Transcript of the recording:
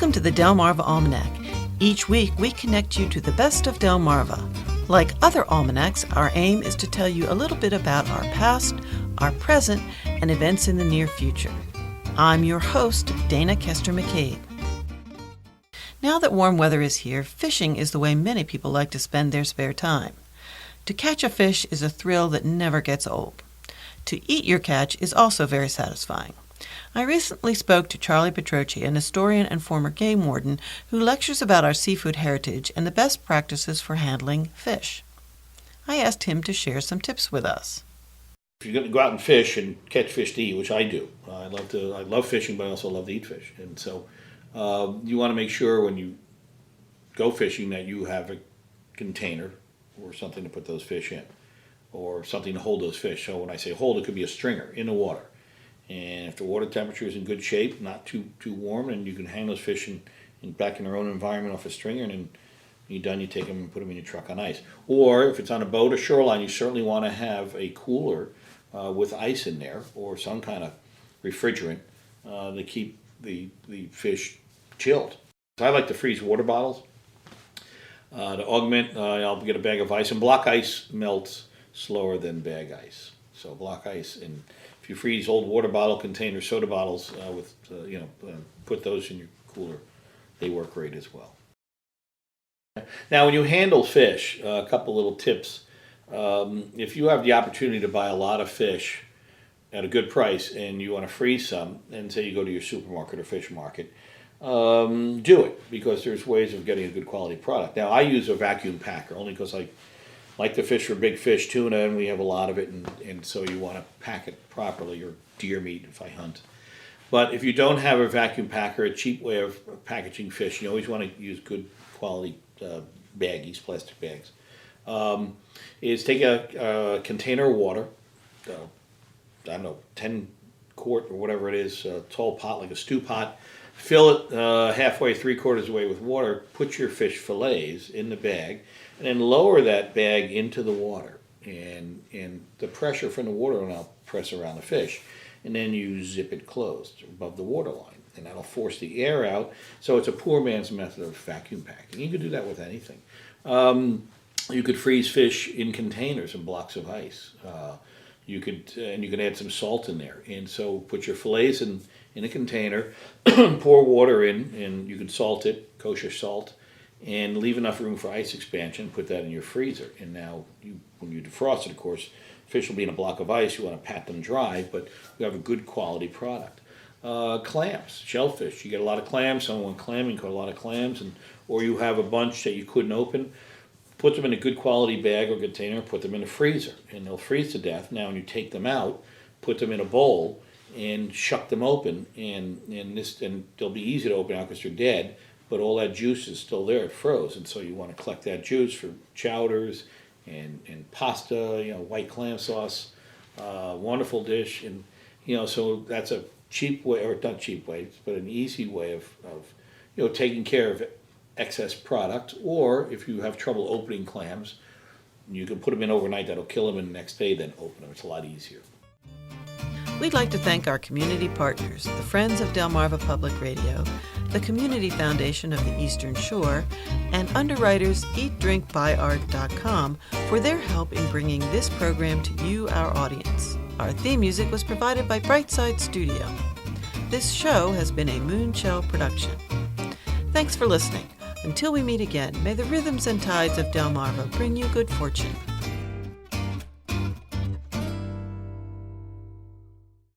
Welcome to the Delmarva Almanac. Each week, we connect you to the best of Delmarva. Like other almanacs, our aim is to tell you a little bit about our past, our present, and events in the near future. I'm your host, Dana Kester McCabe. Now that warm weather is here, fishing is the way many people like to spend their spare time. To catch a fish is a thrill that never gets old. To eat your catch is also very satisfying. I recently spoke to Charlie Petrocci, an historian and former game warden, who lectures about our seafood heritage and the best practices for handling fish. I asked him to share some tips with us. If you're going to go out and fish and catch fish to eat, which I do, I love fishing, but I also love to eat fish. And so you want to make sure when you go fishing that you have a container or something to put those fish in, or something to hold those fish. So when I say hold, it could be a stringer in the water. And if the water temperature is in good shape, not too warm, and you can hang those fish back in their own environment off a stringer, and then when you're done, you take them and put them in your truck on ice. Or if it's on a boat or shoreline, you certainly want to have a cooler with ice in there, or some kind of refrigerant to keep the fish chilled. So I like to freeze water bottles. To augment, I'll get a bag of ice, and block ice melts slower than bag ice. So block ice, and if you freeze old water bottle containers, soda bottles, put those in your cooler, they work great as well. Now, when you handle fish, a couple little tips. If you have the opportunity to buy a lot of fish at a good price and you want to freeze some, and say you go to your supermarket or fish market, do it, because there's ways of getting a good quality product. Now, I use a vacuum packer only because I like to fish for big fish, tuna, and we have a lot of it, and so you want to pack it properly, or deer meat if I hunt. But if you don't have a vacuum packer, a cheap way of packaging fish, you always want to use good quality baggies, plastic bags, is take a container of water, 10 quart or whatever it is, a tall pot like a stew pot, fill it halfway, 3/4 of the way with water, put your fish fillets in the bag, and then lower that bag into the water. And the pressure from the water will now press around the fish. And then you zip it closed above the water line. And that'll force the air out. So it's a poor man's method of vacuum packing. You could do that with anything. You could freeze fish in containers and blocks of ice. You could add some salt in there. And so put your fillets in a container, pour water in, and you can salt it, kosher salt, and leave enough room for ice expansion. Put that in your freezer. And now, when you defrost it, of course, fish will be in a block of ice. You want to pat them dry, but you have a good quality product. Clams, shellfish. You get a lot of clams. Someone want clamming, you got a lot of clams, or you have a bunch that you couldn't open. Put them in a good quality bag or container. Put them in a freezer, and they'll freeze to death. Now, when you take them out, put them in a bowl and shuck them open, and they'll be easy to open out because they're dead. But all that juice is still there. It froze, and so you want to collect that juice for chowders and pasta. White clam sauce, wonderful dish, and so that's a cheap way, or not cheap way, but an easy way of taking care of excess product. Or if you have trouble opening clams, you can put them in overnight. That'll kill them, and the next day then open them. It's a lot easier. We'd like to thank our community partners, the Friends of Delmarva Public Radio, the Community Foundation of the Eastern Shore, and underwriters EatDrinkBuyArt.com for their help in bringing this program to you, our audience. Our theme music was provided by Brightside Studio. This show has been a Moonshell production. Thanks for listening. Until we meet again, may the rhythms and tides of Delmarva bring you good fortune.